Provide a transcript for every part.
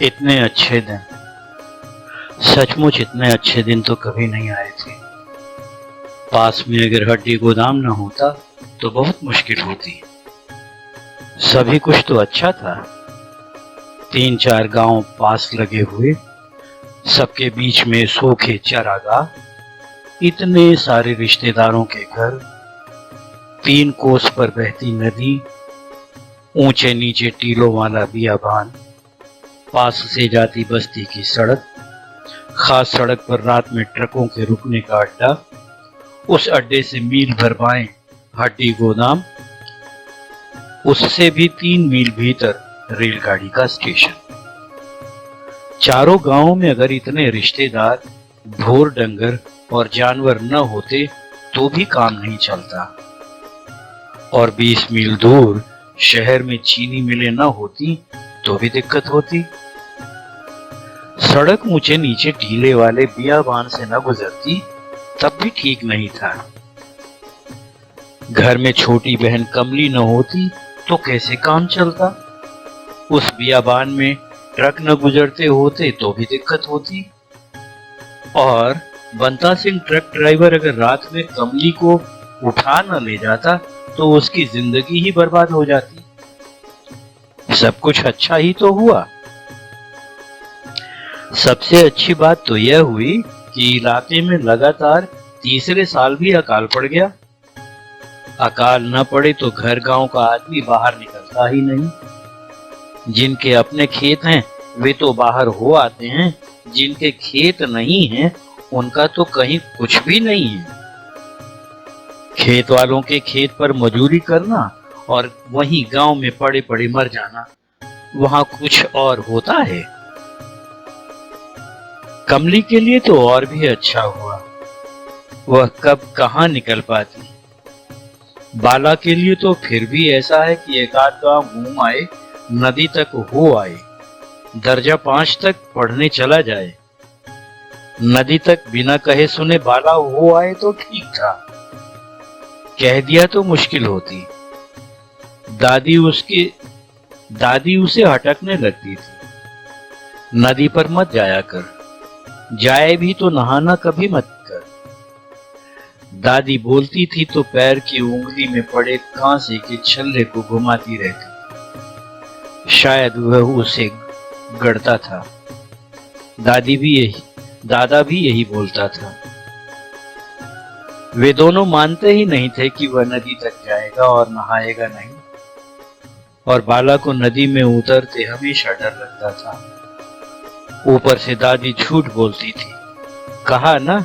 इतने अच्छे दिन, सचमुच इतने अच्छे दिन तो कभी नहीं आए थे। पास में अगर हड्डी गोदाम न होता तो बहुत मुश्किल होती। सभी कुछ तो अच्छा था। 3-4 गांव पास लगे हुए, सबके बीच में सूखे चारागाह, इतने सारे रिश्तेदारों के घर, 3 कोस पर बहती नदी, ऊंचे नीचे टीलों वाला बियाबान, पास से जाती बस्ती की सड़क, खास सड़क पर रात में ट्रकों के रुकने का अड्डा, उस अड्डे से मील भर बाएं हड्डी गोदाम, उससे भी 3 मील भीतर रेलगाड़ी का स्टेशन। चारों गांवों में अगर इतने रिश्तेदार, ढोर डंगर और जानवर न होते तो भी काम नहीं चलता। और 20 मील दूर शहर में चीनी मिलें न होती तो भी दिक्कत होती। सड़क ऊंचे नीचे टीले वाले बियाबान से न गुजरती तब भी ठीक नहीं था। घर में छोटी बहन कमली न होती तो कैसे काम चलता। उस बियाबान में ट्रक न गुजरते होते तो भी दिक्कत होती। और बंता सिंह ट्रक ड्राइवर अगर रात में कमली को उठा न ले जाता तो उसकी जिंदगी ही बर्बाद हो जाती। सब कुछ अच्छा ही तो हुआ। सबसे अच्छी बात तो यह हुई कि इलाके में लगातार तीसरे साल भी अकाल पड़ गया। अकाल न पड़े तो घर गांव का आदमी बाहर निकलता ही नहीं। जिनके अपने खेत हैं वे तो बाहर हो आते हैं, जिनके खेत नहीं हैं उनका तो कहीं कुछ भी नहीं है। खेत वालों के खेत पर मजूरी करना और वहीं गांव में पड़े पड़े मर जाना, वहां कुछ और होता है। कमली के लिए तो और भी अच्छा हुआ, वह कब कहां निकल पाती। बाला के लिए तो फिर भी ऐसा है कि एक आध गांव घूम आए, नदी तक हो आए, दर्जा 5 तक पढ़ने चला जाए। नदी तक बिना कहे सुने बाला हो आए तो ठीक था, कह दिया तो मुश्किल होती। दादी उसे हटकने लगती थी, नदी पर मत जाया कर, जाए भी तो नहाना कभी मत कर। दादी बोलती थी तो पैर की उंगली में पड़े कांसे के छल्ले को घुमाती रहती। शायद वह उसे गड़ता था। दादा भी यही बोलता था। वे दोनों मानते ही नहीं थे कि वह नदी तक जाएगा और नहाएगा नहीं। और बाला को नदी में उतरते हमेशा डर लगता था। ऊपर से दादी झूठ बोलती थी, कहा ना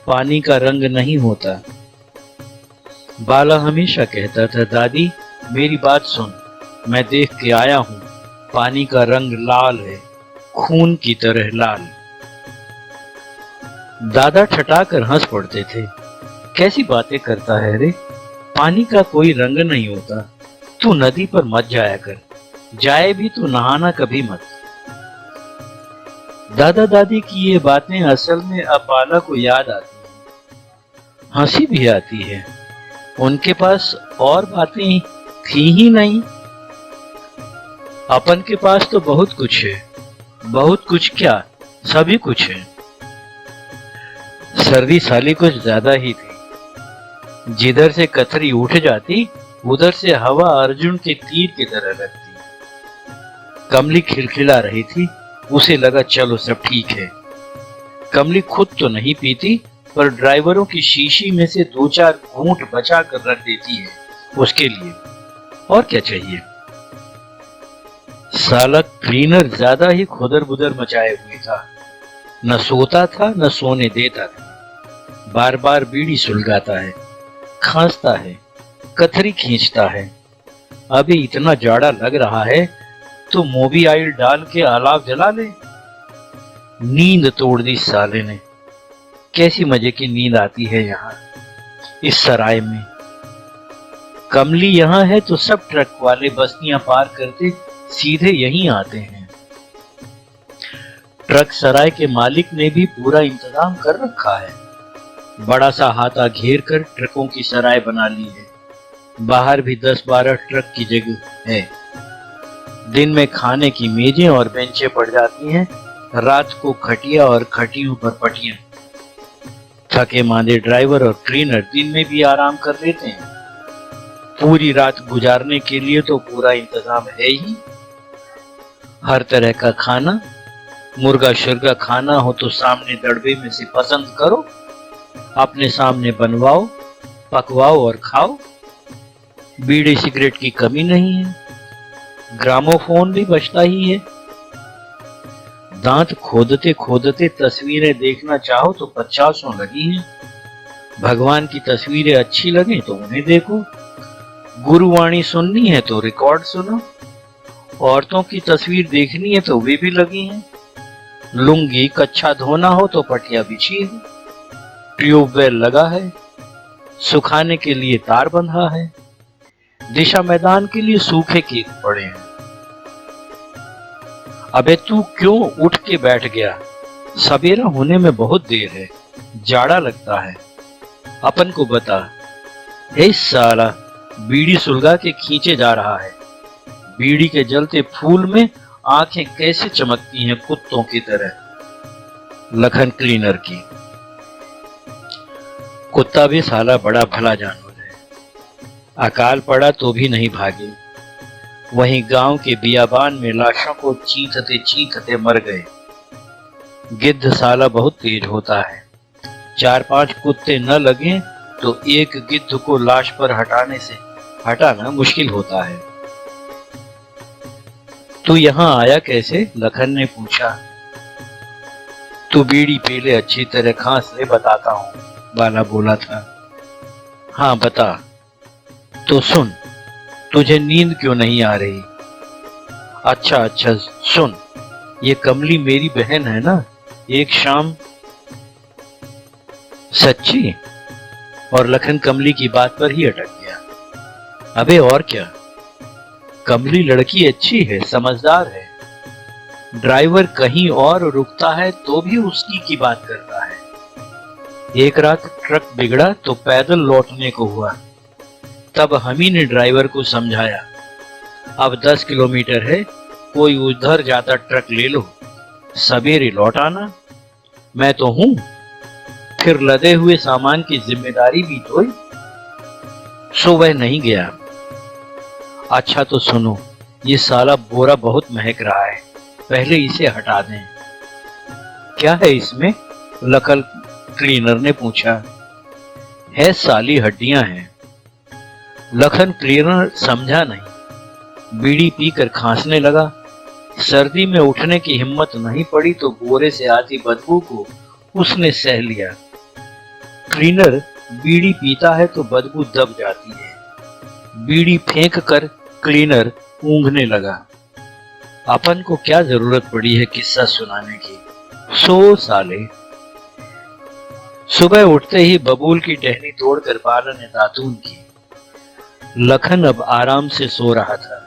पानी का रंग नहीं होता। बाला हमेशा कहता था, दादी मेरी बात सुन, मैं देख के आया हूं, पानी का रंग लाल है, खून की तरह लाल। दादा ठठाकर हंस पड़ते थे, कैसी बातें करता है रे, पानी का कोई रंग नहीं होता, तू नदी पर मत जाया कर, जाए भी तो नहाना कभी मत। दादा दादी की ये बातें असल में अब बाला को याद आती हैं, हंसी भी आती है। उनके पास और बातें थी ही नहीं। अपन के पास तो बहुत कुछ है, बहुत कुछ क्या, सभी कुछ है। सर्दी साली कुछ ज्यादा ही थी। जिधर से कथरी उठ जाती उधर से हवा अर्जुन के तीर की तरह लगती। कमली खिलखिला रही थी, उसे लगा चलो सब ठीक है। कमली खुद तो नहीं पीती पर ड्राइवरों की शीशी में से 2-4 घूंट बचा कर रख देती है उसके लिए, और क्या चाहिए। साला क्लीनर ज्यादा ही खुदर बुदर मचाए हुए था, न सोता था न सोने देता था। बार बार बीड़ी सुलगाता है, खांसता है, कथरी खींचता है। अभी इतना जाड़ा लग रहा है तो मोबी ऑयल डाल के अलाव जला ले। नींद तोड़ दी साले ने। कैसी मजे की नींद आती है यहाँ इस सराय में। कमली यहाँ है तो सब ट्रक वाले बस्तियां पार करते सीधे यहीं आते हैं। ट्रक सराय के मालिक ने भी पूरा इंतजाम कर रखा है। बड़ा सा हाथा घेर कर ट्रकों की सराय बना ली है। बाहर भी 10-12 ट्रक की जगह है। दिन में खाने की मेजें और बेंचें पड़ जाती हैं, रात को खटिया और खटियों पर पटियां। थके मांदे ड्राइवर और क्लीनर दिन में भी आराम कर लेते हैं। पूरी रात गुजारने के लिए तो पूरा इंतजाम है ही। हर तरह का खाना, मुर्गा शुर्गा खाना हो तो सामने दड़बे में से पसंद करो, अपने सामने बनवाओ, पकवाओ और खाओ। बीड़ी सिगरेट की कमी नहीं है, ग्रामोफोन भी बजता ही है। दांत खोदते खोदते तस्वीरें देखना चाहो तो 50 लगी हैं। भगवान की तस्वीरें अच्छी लगे तो उन्हें देखो, गुरुवाणी सुननी है तो रिकॉर्ड सुनो, औरतों की तस्वीर देखनी है तो वे भी लगी हैं। लुंगी कच्छा धोना हो तो पटिया बिछी है, ट्यूबवेल लगा है, सुखाने के लिए तार बंधा है, दिशा मैदान के लिए सूखे केक पड़े हैं। अबे तू क्यों उठ के बैठ गया? सवेरा होने में बहुत देर है, जाड़ा लगता है। अपन को बता। हे साला, बीड़ी सुलगा के खींचे जा रहा है। बीड़ी के जलते फूल में आंखें कैसे चमकती हैं कुत्तों की तरह। लखन क्लीनर की। कुत्ता भी साला बड़ा भला जानवर है, अकाल पड़ा तो भी नहीं भागे। वहीं गांव के बियाबान में लाशों को चींथते चींथते मर गए। गिद्ध साला बहुत तेज होता है, 4-5 कुत्ते न लगे तो एक गिद्ध को लाश पर हटाना मुश्किल होता है। तू यहाँ आया कैसे? लखन ने पूछा। तू बीड़ी पी ले, अच्छी तरह खांस ले, बताता हूँ, बाला बोला था। हाँ बता। तो सुन, तुझे नींद क्यों नहीं आ रही? अच्छा सुन, ये कमली मेरी बहन है ना। एक शाम। सच्ची? और लखन कमली की बात पर ही अटक गया। अबे और क्या, कमली लड़की अच्छी है, समझदार है। ड्राइवर कहीं और रुकता है तो भी उसकी की बात करता है। एक रात ट्रक बिगड़ा तो पैदल लौटने को हुआ, तब हम ही ने ड्राइवर को समझाया, अब 10 किलोमीटर है, कोई उधर जाता ट्रक ले लो, सवेरे लौट आना। मैं तो हूं। फिर लदे हुए सामान की जिम्मेदारी भी ढोई, सो वह नहीं गया। अच्छा तो सुनो, ये साला बोरा बहुत महक रहा है, पहले इसे हटा दें। क्या है इसमें? लखन क्लीनर ने पूछा। है साली हड्डियां हैं। लखन क्लीनर समझा नहीं, बीड़ी पीकर खांसने लगा। सर्दी में उठने की हिम्मत नहीं पड़ी तो बोरे से आती बदबू को उसने सह लिया। क्लीनर बीड़ी पीता है तो बदबू दब जाती है। बीड़ी फेंक कर क्लीनर ऊँघने लगा। अपन को क्या जरूरत पड़ी है किस्सा सुनाने की, सो साले। सुबह उठते ही बबूल की टहनी तोड़कर बाला ने दातून की। लखन अब आराम से सो रहा था,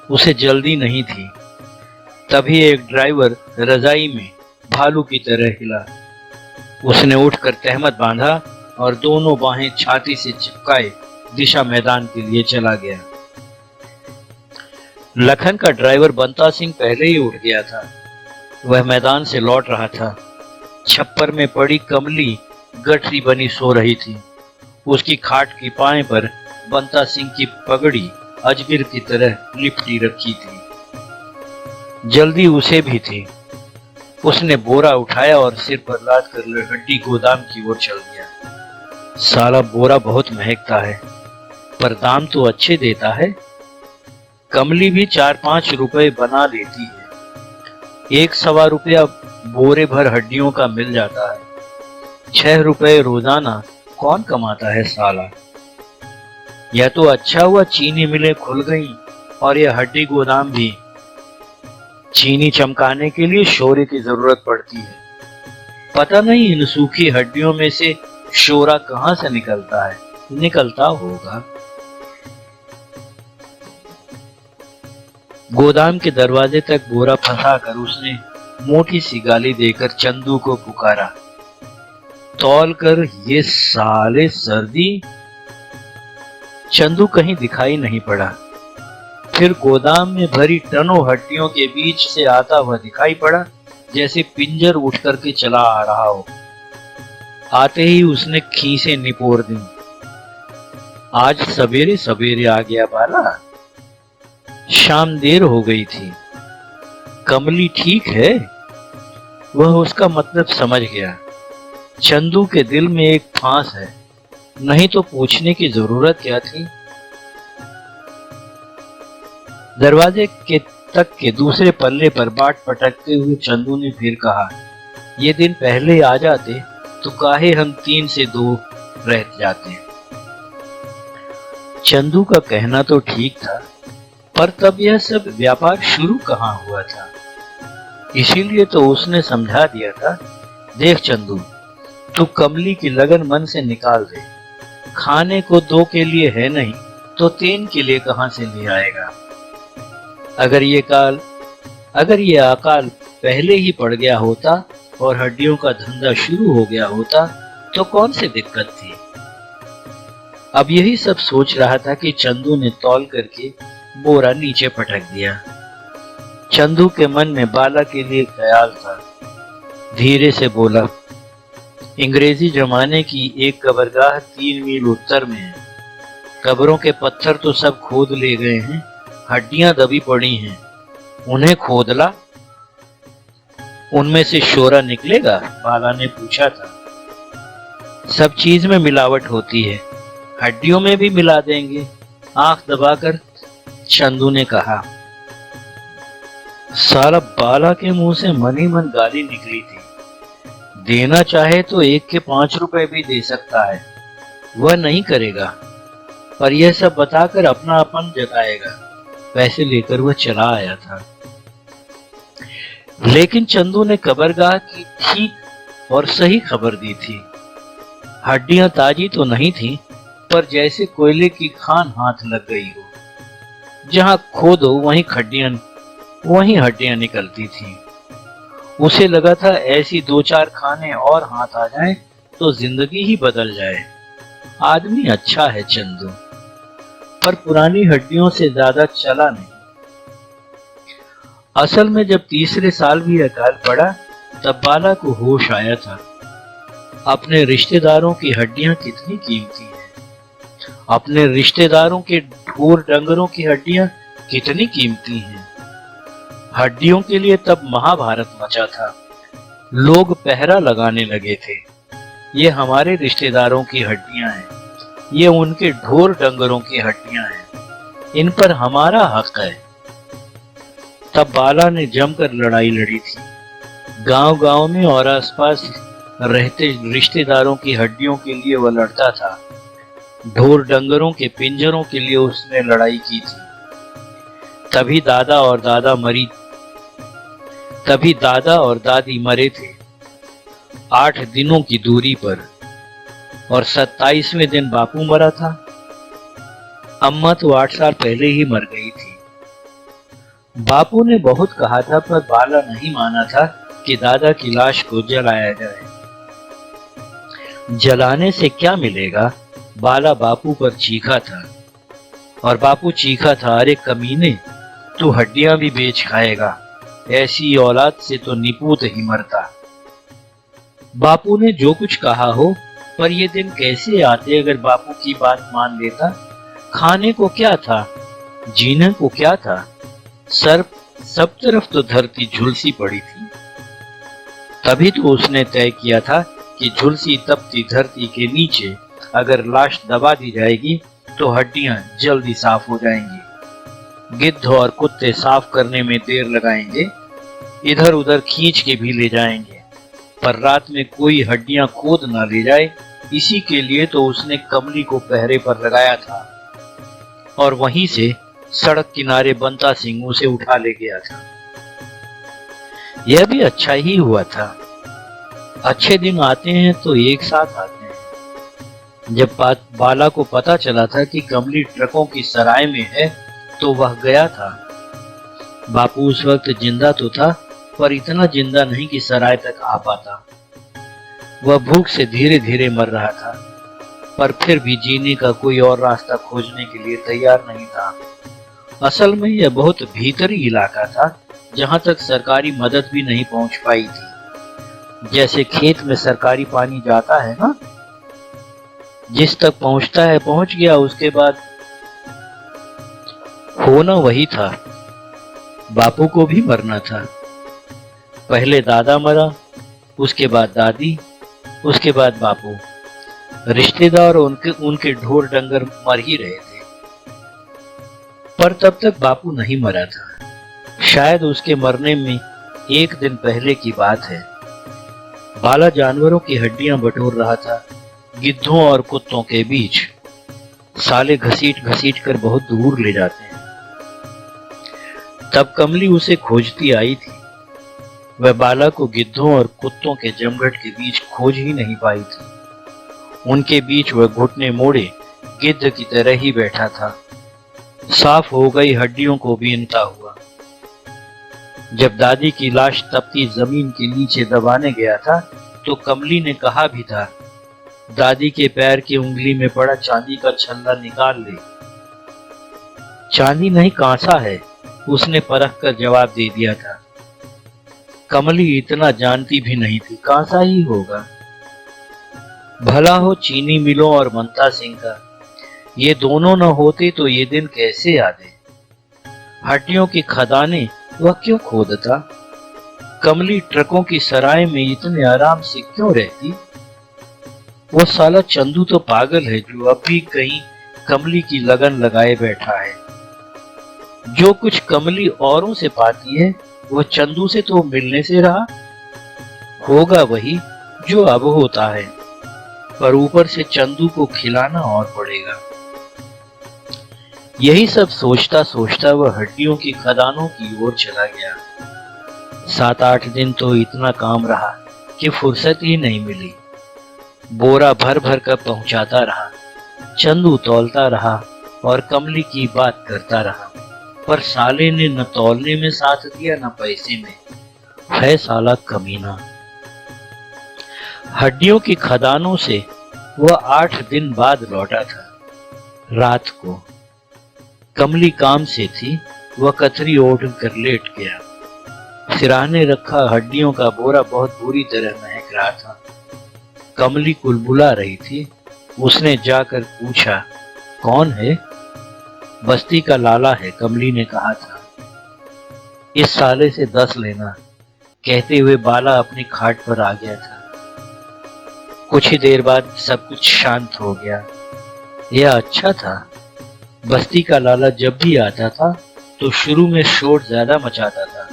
उसे जल्दी नहीं थी। तभी एक ड्राइवर रजाई में भालू की तरह हिला। उसने उठकर तहमत बांधा और दोनों बाहें छाती से चिपकाए दिशा मैदान के लिए चला गया। लखन का ड्राइवर बंता सिंह पहले ही उठ गया था। वह मैदान से लौट रहा था। छप्पर में पड़ी कमली गठरी बनी सो रही थी। उसकी खाट की पाए पर बंता सिंह की पगड़ी अजगर की तरह लिपटी रखी थी। जल्दी उसे भी थी। उसने बोरा उठाया और सिर पर लाद कर लहड्डी गोदाम की ओर चल गया। साला बोरा बहुत महकता है, पर दाम तो अच्छे देता है। कमली भी 4-5 रुपए बना लेती है। 1-1.25 रुपया बोरे भर हड्डियों का मिल जाता है। 6 रुपए रोजाना कौन कमाता है साला। यह तो अच्छा हुआ चीनी मिलें खुल गई और यह हड्डी गोदाम भी। चीनी चमकाने के लिए शोरे की जरूरत पड़ती है। पता नहीं इन सूखी हड्डियों में से शोरा कहां से निकलता है, निकलता होगा। गोदाम के दरवाजे तक बोरा फंसाकर उसने मोटी सी गाली देकर चंदू को पुकारा। तौल कर ये साले सर्दी। चंदू कहीं दिखाई नहीं पड़ा। फिर गोदाम में भरी टनों हड्डियों के बीच से आता हुआ दिखाई पड़ा, जैसे पिंजर उठ करके चला आ रहा हो। आते ही उसने खीसें निपोर दी। आज सवेरे सवेरे आ गया बाला। शाम देर हो गई थी। कमली ठीक है? वह उसका मतलब समझ गया। चंदू के दिल में एक फांस है, नहीं तो पूछने की जरूरत क्या थी। दरवाजे के तक के दूसरे पल्ले पर बाट पटकते हुए चंदू ने फिर कहा, ये दिन पहले आ जाते तो काहे हम 3 से 2 रह जाते। चंदू का कहना तो ठीक था, पर तब यह सब व्यापार शुरू कहाँ हुआ था। इसीलिए तो उसने समझा दिया था, देख चंदू, तू कमली की लगन मन से निकाल दे। खाने को 2 के लिए है नहीं तो 3 के लिए कहां से ले आएगा। अगर ये अकाल पहले ही पड़ गया होता और हड्डियों का धंधा शुरू हो गया होता तो कौन सी दिक्कत थी। अब यही सब सोच रहा था कि चंदू ने तौल करके बोरा नीचे पटक दिया। चंदू के मन में बाला के लिए ख्याल था। धीरे से बोला, अंग्रेजी जमाने की एक कब्रगाह 3 मील उत्तर में है। कब्रों के पत्थर तो सब खोद ले गए हैं, हड्डियां दबी पड़ी हैं, उन्हें खोदला। उनमें से शोरा निकलेगा? बाला ने पूछा था। सब चीज में मिलावट होती है, हड्डियों में भी मिला देंगे, आंख दबाकर चंदू ने कहा। साला बाला के मुंह से मन ही मन गाली निकली थी। देना चाहे तो 1 के 5 रुपए भी दे सकता है, वह नहीं करेगा, पर यह सब बताकर अपना अपन जताएगा। पैसे लेकर वह चला आया था। लेकिन चंदू ने कब्रगाह की ठीक और सही खबर दी थी। हड्डियां ताजी तो नहीं थी, पर जैसे कोयले की खान हाथ लग गई हो। जहां खोदो वहीं हड्डियां निकलती थी। उसे लगा था ऐसी 2-4 खाने और हाथ आ जाएं तो जिंदगी ही बदल जाए। आदमी अच्छा है चंदू, पर पुरानी हड्डियों से ज्यादा चला नहीं। असल में जब तीसरे साल भी अकाल पड़ा तब बाला को होश आया था। अपने रिश्तेदारों की हड्डियां कितनी कीमती हैं। अपने रिश्तेदारों के ढोर डंगरों की हड्डियां कितनी कीमती हैं। हड्डियों के लिए तब महाभारत मचा था। लोग पहरा लगाने लगे थे। ये हमारे रिश्तेदारों की हड्डियां हैं, ये उनके ढोर डंगरों की हड्डियां हैं, इन पर हमारा हक है। तब बाला ने जमकर लड़ाई लड़ी थी। गांव-गांव में और आसपास रहते रिश्तेदारों की हड्डियों के लिए वह लड़ता था। ढोर डंगरों के पिंजरों के लिए उसने लड़ाई की थी। तभी दादा और दादी मरे थे 8 दिनों की दूरी पर, और 27वें दिन बापू मरा था। अम्मा तो 8 साल पहले ही मर गई थी। बापू ने बहुत कहा था, पर बाला नहीं माना था कि दादा की लाश को जलाया जाए। जलाने से क्या मिलेगा? बाला बापू पर चीखा था, और बापू चीखा था, अरे कमीने, तू हड्डियां भी बेच खाएगा, ऐसी औलाद से तो निपूत ही मरता। बापू ने जो कुछ कहा हो, पर ये दिन कैसे आते अगर बापू की बात मान लेता। खाने को क्या था, जीने को क्या था। सब तरफ तो धरती झुलसी पड़ी थी। तभी तो उसने तय किया था कि झुलसी तपती धरती के नीचे अगर लाश दबा दी जाएगी तो हड्डियां जल्दी साफ हो जाएंगी। गिद्ध और कुत्ते साफ करने में देर लगाएंगे, इधर उधर खींच के भी ले जाएंगे, पर रात में कोई हड्डियां खोद ना ले जाए, इसी के लिए तो उसने कमली को पहरे पर लगाया था। और वहीं से सड़क किनारे बंता सिंह उसे उठा ले गया था। यह भी अच्छा ही हुआ था। अच्छे दिन आते हैं तो एक साथ आते हैं। जब बाला को पता चला था कि कमली ट्रकों की सराय में है तो वह गया था। बापू उस वक्त जिंदा तो था, पर इतना जिंदा नहीं कि सराय तक आ पाता। वह भूख से धीरे धीरे मर रहा था, पर फिर भी जीने का कोई और रास्ता खोजने के लिए तैयार नहीं था। असल में यह बहुत भीतरी इलाका था, जहां तक सरकारी मदद भी नहीं पहुंच पाई थी। जैसे खेत में सरकारी पानी जाता है ना, जिस तक पहुंचता है पहुंच गया, उसके बाद होना वही था। बापू को भी मरना था। पहले दादा मरा, उसके बाद दादी, उसके बाद बापू। रिश्तेदार उनके उनके ढोर डंगर मर ही रहे थे। पर तब तक बापू नहीं मरा था। शायद उसके मरने में एक दिन पहले की बात है। बाला जानवरों की हड्डियां बटोर रहा था, गिद्धों और कुत्तों के बीच। साले घसीट घसीट कर बहुत दूर ले जाते हैं। तब कमली उसे खोजती आई थी। वह बाला को गिद्धों और कुत्तों के जमघट के बीच खोज ही नहीं पाई थी। उनके बीच वह घुटने मोड़े गिद्ध की तरह ही बैठा था। साफ हो गई हड्डियों को बीनता हुआ। जब दादी की लाश तपती जमीन के नीचे दबाने गया था, तो कमली ने कहा भी था, दादी के पैर की उंगली में पड़ा चांदी का छल्ला निकाल ले। चांदी नहीं, कांसा है, उसने परख कर जवाब दे दिया था। कमली इतना जानती भी नहीं थी, कांसा ही होगा। भला हो चीनी मिलों और मनता सिंह का, ये दोनों न होते तो ये दिन कैसे आते। हड्डियों की खदानें वह क्यों खोदता। कमली ट्रकों की सराय में इतने आराम से क्यों रहती। वो साला चंदू तो पागल है, जो अब भी कहीं कमली की लगन लगाए बैठा है। जो कुछ कमली औरों से पाती है, वह चंदू से तो मिलने से रहा। होगा वही जो अब होता है, पर ऊपर से चंदू को खिलाना और पड़ेगा। यही सब सोचता सोचता वह हड्डियों की खदानों की ओर चला गया। 7-8 दिन तो इतना काम रहा कि फुर्सत ही नहीं मिली। बोरा भर भर कर पहुंचाता रहा, चंदू तौलता रहा और कमली की बात करता रहा। पर साले ने न तौलने में साथ दिया न पैसे में। है साला कमीना। हड्डियों की खदानों से वह 8 दिन बाद लौटा था। रात को कमली काम से थी। वह कतरी ओढ़ कर लेट गया। सिराहने रखा हड्डियों का बोरा बहुत बुरी तरह महक रहा था। कमली कुलबुला रही थी। उसने जाकर पूछा, कौन है? बस्ती का लाला है, कमली ने कहा था। इस साले से 10 लेना, कहते हुए बाला अपनी खाट पर आ गया था। कुछ ही देर बाद सब कुछ शांत हो गया। यह अच्छा था। बस्ती का लाला जब भी आता था तो शुरू में शोर ज्यादा मचाता था,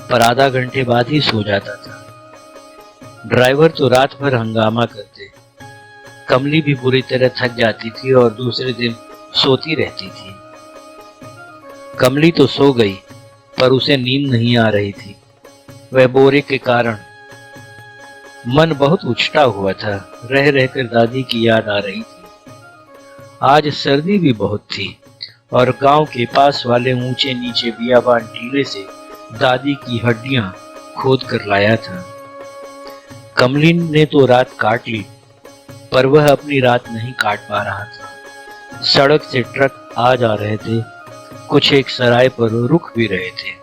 पर आधा घंटे बाद ही सो जाता था। ड्राइवर तो रात भर हंगामा करते। कमली भी बुरी तरह थक जाती थी और दूसरे दिन सोती रहती थी। कमली तो सो गई, पर उसे नींद नहीं आ रही थी। वह बोरे के कारण मन बहुत उछटा हुआ था। रह रहकर दादी की याद आ रही थी। आज सर्दी भी बहुत थी और गांव के पास वाले ऊंचे नीचे बियाबान टीले से दादी की हड्डियां खोद कर लाया था। कमली ने तो रात काट ली, पर वह अपनी रात नहीं काट पा रहा था। सड़क से ट्रक आ जा रहे थे, कुछ एक सराय पर रुक भी रहे थे।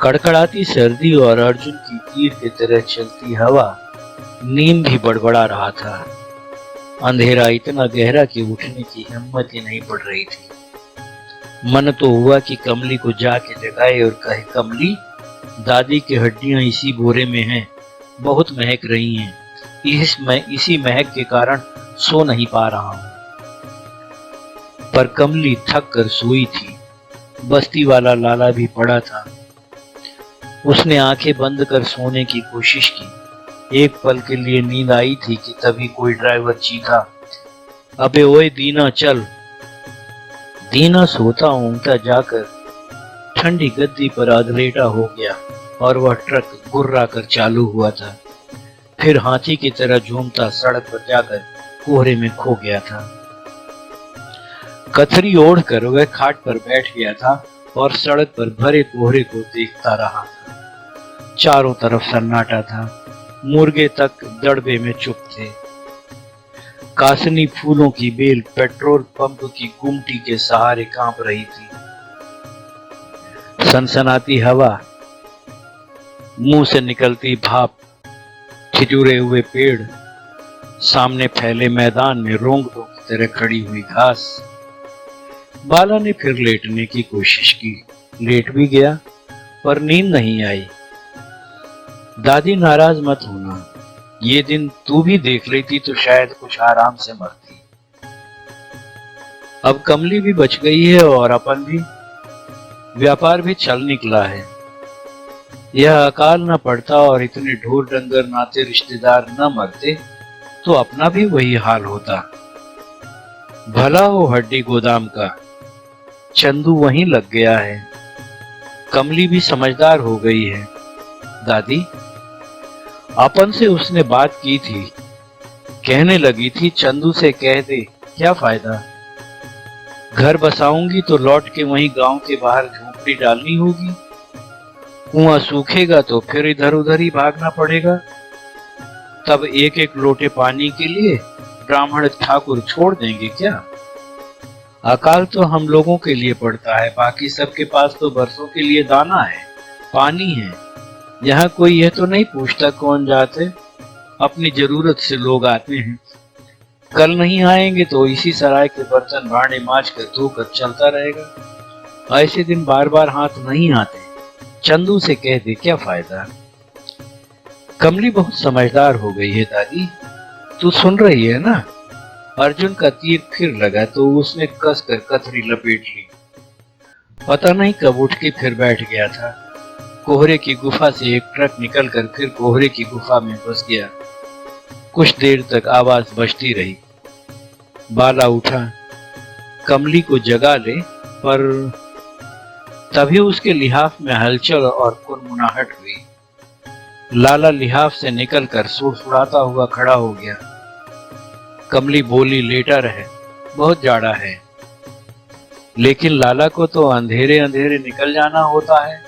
कड़कड़ाती सर्दी और अर्जुन की तीर की तरह चलती हवा नींद भी बड़बड़ा रहा था। अंधेरा इतना गहरा कि उठने की हिम्मत ही नहीं पड़ रही थी। मन तो हुआ कि कमली को जाके जगाए और कहे, कमली, दादी की हड्डियां इसी बोरे में हैं, बहुत महक रही हैं। इसी महक के कारण सो नहीं पा रहा हूं। पर कमली थक कर सोई थी। बस्ती वाला लाला भी पड़ा था। उसने आंखें बंद कर सोने की कोशिश की। एक पल के लिए नींद आई थी कि तभी कोई ड्राइवर चीखा, अबे ओए दीना, चल। दीना सोता ऊँगता जाकर ठंडी गद्दी पर अधलेटा हो गया और वह ट्रक गुर्रा कर चालू हुआ था। फिर हाथी की तरह झूमता सड़क पर जाकर कोहरे में खो गया था। कथरी ओढ़कर वह खाट पर बैठ गया था और सड़क पर भरे कोहरे को देखता रहा। चारों तरफ सन्नाटा था। मुर्गे तक दड़बे में चुप थे। कासनी फूलों की बेल पेट्रोल पंप की गुमटी के सहारे कांप रही थी। सनसनाती हवा, मुंह से निकलती भाप, ठिठुरे हुए पेड़, सामने फैले मैदान में रोंगटों की तरह खड़ी हुई घास। बाला ने फिर लेटने की कोशिश की, लेट भी गया पर नींद नहीं आई। दादी नाराज मत होना, ये दिन तू भी देख लेती तो शायद कुछ आराम से मरती। अब कमली भी बच गई है और अपन भी, व्यापार भी चल निकला है। यह अकाल न पड़ता और इतने ढोर डंगर नाते रिश्तेदार न मरते तो अपना भी वही हाल होता। भला हो हड्डी गोदाम का, चंदू वहीं लग गया है। कमली भी समझदार हो गई है। दादी, अपन से उसने बात की थी, कहने लगी थी चंदू से कह दे, क्या फायदा, घर बसाऊंगी तो लौट के वहीं गांव के बाहर झोपड़ी डालनी होगी। कुआं सूखेगा तो फिर इधर उधर ही भागना पड़ेगा। तब एक एक लोटे पानी के लिए ब्राह्मण ठाकुर छोड़ देंगे क्या? अकाल तो हम लोगों के लिए पड़ता है, बाकी सबके पास तो बरसों के लिए दाना है, पानी है। यहाँ कोई यह तो नहीं पूछता कौन जाते, अपनी जरूरत से लोग आते हैं। कल नहीं आएंगे तो इसी सराय के बर्तन भांडे मांज कर धोकर चलता रहेगा। ऐसे दिन बार बार हाथ नहीं आते। चंदू से कह दे, क्या फायदा। कमली बहुत समझदार हो गई है दादी, तू सुन रही है ना? अर्जुन का तीर फिर लगा तो उसने कसकर कथरी लपेट ली। पता नहीं कब उठ के फिर बैठ गया था। कोहरे की गुफा से एक ट्रक निकलकर फिर कोहरे की गुफा में घुस गया। कुछ देर तक आवाज बजती रही। बाला उठा, कमली को जगा ले, पर तभी उसके लिहाफ में हलचल और कुनमुनाहट हुई। लाला लिहाफ से निकलकर सुड़सुड़ाता हुआ खड़ा हो गया। कमली बोली, लेटा रहे, बहुत जाड़ा है। लेकिन लाला को तो अंधेरे अंधेरे निकल जाना होता है।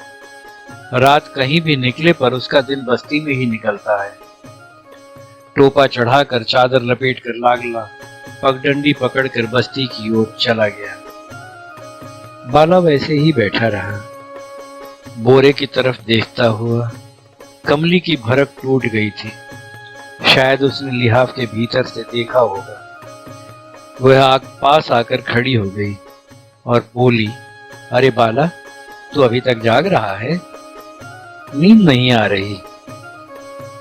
रात कहीं भी निकले पर उसका दिन बस्ती में ही निकलता है। टोपा चढ़ाकर चादर लपेट कर लागला पगडंडी पकड़कर बस्ती की ओर चला गया। बाला वैसे ही बैठा रहा, बोरे की तरफ देखता हुआ। कमली की भरक टूट गई थी। शायद उसने लिहाफ के भीतर से देखा होगा। वह पास आकर खड़ी हो गई और बोली, अरे बाला, तू अभी तक जाग रहा है? नींद नहीं आ रही?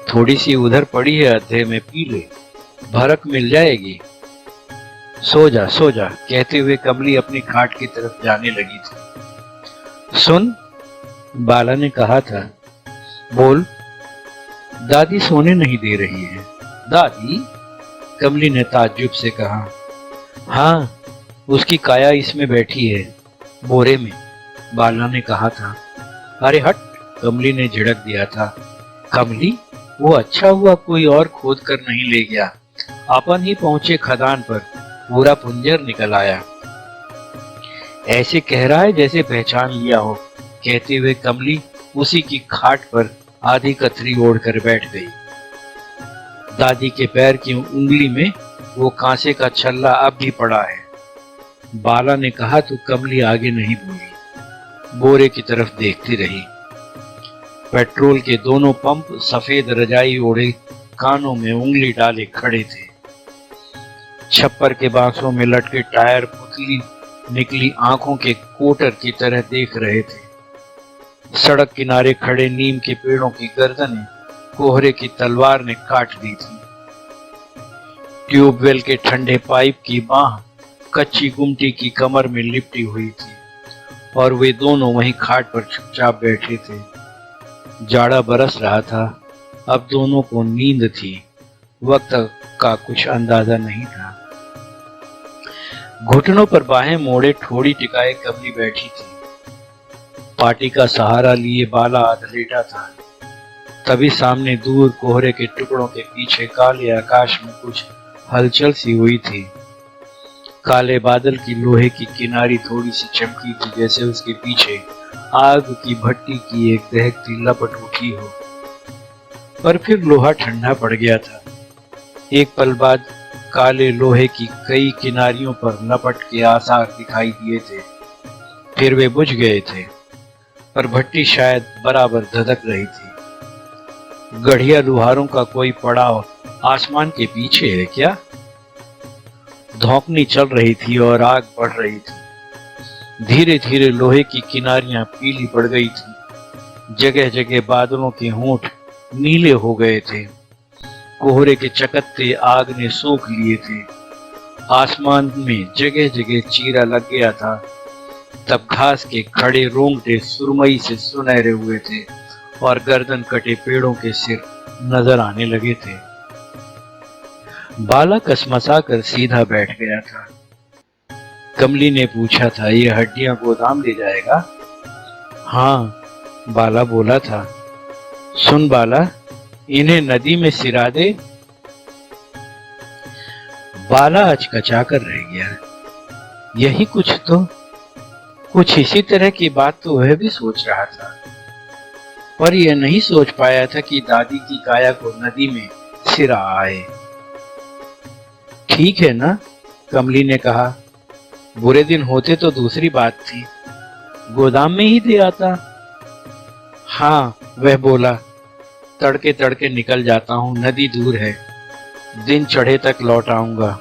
थोड़ी सी उधर पड़ी है अद्धे में, पी ले, भरक मिल जाएगी। सो जा सो जा, कहते हुए कमली अपनी खाट की तरफ जाने लगी थी। सुन, बाला ने कहा था। बोल। दादी सोने नहीं दे रही है। दादी? कमली ने ताज्जुब से कहा। हाँ, उसकी काया इसमें बैठी है, बोरे में, बाला ने कहा था। अरे हट, कमली ने झिड़क दिया था। कमली, वो अच्छा हुआ कोई और खोद कर नहीं ले गया। अपन ही पहुंचे खदान पर, पूरा पुंजर निकल आया। ऐसे कह रहा है जैसे पहचान लिया हो, कहते हुए कमली उसी की खाट पर आधी कथरी ओढ़कर बैठ गई। दादी के पैर की उंगली में वो कांसे का छल्ला अब भी पड़ा है। बाला ने कहा तो कमली आगे नहीं बोली, बोरे की तरफ देखती रही। पेट्रोल के दोनों पंप सफेद रजाई ओढ़े कानों में उंगली डाले खड़े थे। छप्पर के बांसों में लटके टायर पुतली निकली आंखों के कोटर की तरह देख रहे थे। सड़क किनारे खड़े नीम के पेड़ों की गर्दनें कोहरे की तलवार ने काट दी थी। ट्यूबवेल के ठंडे पाइप की बांह कच्ची गुमटी की कमर में लिपटी हुई थी और वे दोनों वहीं खाट पर चुपचाप बैठे थे। जाड़ा बरस रहा था। अब दोनों को नींद थी, वक्त का कुछ अंदाजा नहीं था। घुटनों पर बाहें मोड़े ठोड़ी टिकाए कमली बैठी थी। पाटी का सहारा लिए बाला आधलेटा था। तभी सामने दूर कोहरे के टुकड़ों के पीछे काले आकाश में कुछ हलचल सी हुई थी। काले बादल की लोहे की किनारी थोड़ी सी चमकी थी, जैसे उसके पीछे आग की भट्टी की एक दहकती लपट उठी हो। पर फिर लोहा ठंडा पड़ गया था। एक पल बाद काले लोहे की कई किनारियों पर लपट के आसार दिखाई दिए थे। फिर वे बुझ गए थे, पर भट्टी शायद बराबर धधक रही थी। गढ़िया लुहारों का कोई पड़ाव आसमान के पीछे है क्या? धौंकनी चल रही थी और आग बढ़ रही थी। धीरे धीरे लोहे की किनारियां पीली पड़ गई थी। जगह जगह बादलों के होंठ नीले हो गए थे। कोहरे के चकत्ते आग ने सोख लिए थे। आसमान में जगह जगह चीरा लग गया था। तब घास के खड़े रोंगटे सुरमई से सुनहरे हुए थे और गर्दन कटे पेड़ों के सिर नजर आने लगे थे। बाला कसमसा कर सीधा बैठ गया था। कमली ने पूछा था, ये हड्डियां गोदाम ले जाएगा? हाँ, बाला बोला था। सुन बाला, इन्हें नदी में सिरा दे। बाला अचकचा कर रह गया। यही कुछ इसी तरह की बात तो वह भी सोच रहा था, पर यह नहीं सोच पाया था कि दादी की काया को नदी में सिरा आए। ठीक है ना, कमली ने कहा। बुरे दिन होते तो दूसरी बात थी, गोदाम में ही दे आता। हाँ, वह बोला, तड़के तड़के निकल जाता हूं, नदी दूर है, दिन चढ़े तक लौट आऊंगा।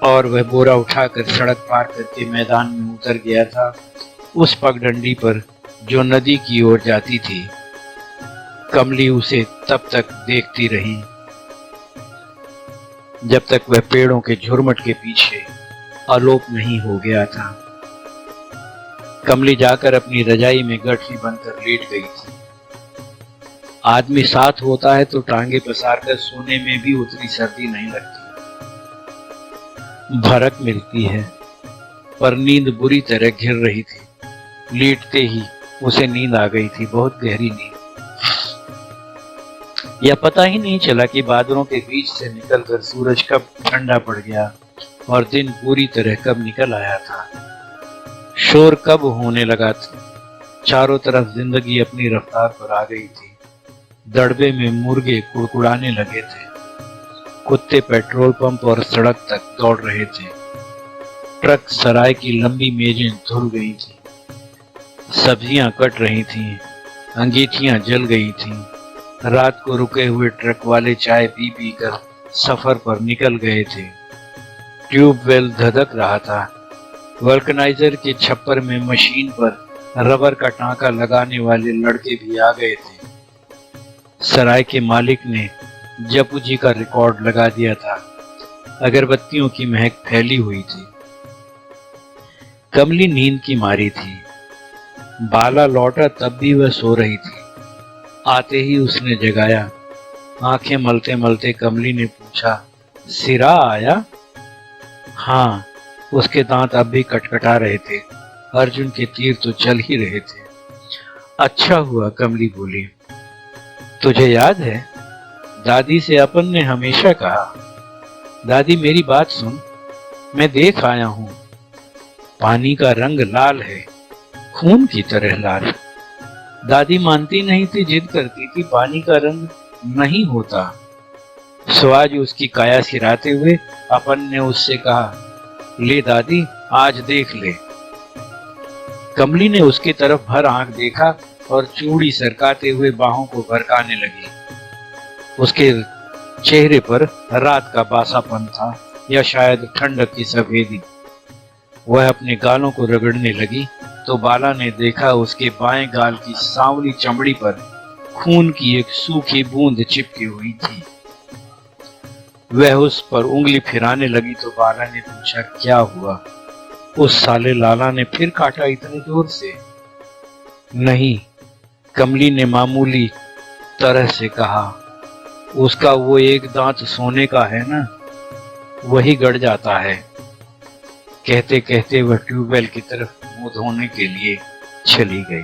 और वह बोरा उठाकर सड़क पार करके मैदान में उतर गया था, उस पगडंडी पर जो नदी की ओर जाती थी। कमली उसे तब तक देखती रही जब तक वह पेड़ों के झुरमुट के पीछे आलोप नहीं हो गया था। कमली जाकर अपनी रजाई में गठरी बनकर लेट गई थी। आदमी साथ होता है तो टांगे पसार कर सोने में भी उतनी सर्दी नहीं लगती। भरक मिलती है, पर नींद बुरी तरह घिर रही थी। लेटते ही उसे नींद आ गई थी, बहुत गहरी नींद। यह पता ही नहीं चला कि बादलों के बीच से निकलकर सूरज कब ठंडा पड़ गया और दिन पूरी तरह कब निकल आया था। शोर कब होने लगा था। चारों तरफ जिंदगी अपनी रफ्तार पर आ गई थी। दड़बे में मुर्गे कुड़कुड़ाने लगे थे। कुत्ते पेट्रोल पंप और सड़क तक दौड़ रहे थे। ट्रक सराय की लंबी मेजें धुल गई थी। सब्जियां कट रही थीं, अंगीठियां जल गई थीं। रात को रुके हुए ट्रक वाले चाय पी पी कर सफर पर निकल गए थे। ट्यूबवेल धधक रहा था। वल्कनाइजर के छप्पर में मशीन पर रबर का टांका लगाने वाले लड़के भी आ गए थे। सराय के मालिक ने जपू जी का रिकॉर्ड लगा दिया था। अगरबत्तियों की महक फैली हुई थी। कमली नींद की मारी थी। बाला लौटा तब भी वह सो रही थी। आते ही उसने जगाया। आंखें मलते मलते कमली ने पूछा, सिरा आया? हाँ, उसके दांत अब भी कटकटा रहे थे। अर्जुन के तीर तो चल ही रहे थे। अच्छा हुआ, कमली बोली। तुझे याद है, दादी से अपन ने हमेशा कहा। दादी मेरी बात सुन, मैं देख आया हूं। पानी का रंग लाल है, खून की तरह लाल। दादी मानती नहीं थी, जिद करती थी पानी का रंग नहीं होता। सो आज उसकी काया सिराते हुए अपन ने उससे कहा, ले दादी, आज देख ले। कमली ने उसकी तरफ भर आंख देखा और चूड़ी सरकाते हुए बाहों को भरकाने लगी। उसके चेहरे पर रात का बासापन था, या शायद ठंडक की सफेदी। वह अपने गालों को रगड़ने लगी तो बाला ने देखा उसके बाएं गाल की सांवली चमड़ी पर खून की एक सूखी बूंद चिपकी हुई थी। वह उस पर उंगली फिराने लगी तो बाला ने पूछा, क्या हुआ? उस साले लाला ने फिर काटा इतने जोर से? नहीं, कमली ने मामूली तरह से कहा। उसका वो एक दांत सोने का है ना, वही गड़ जाता है। कहते कहते वह ट्यूबवेल की तरफ मुंह धोने के लिए चली गई।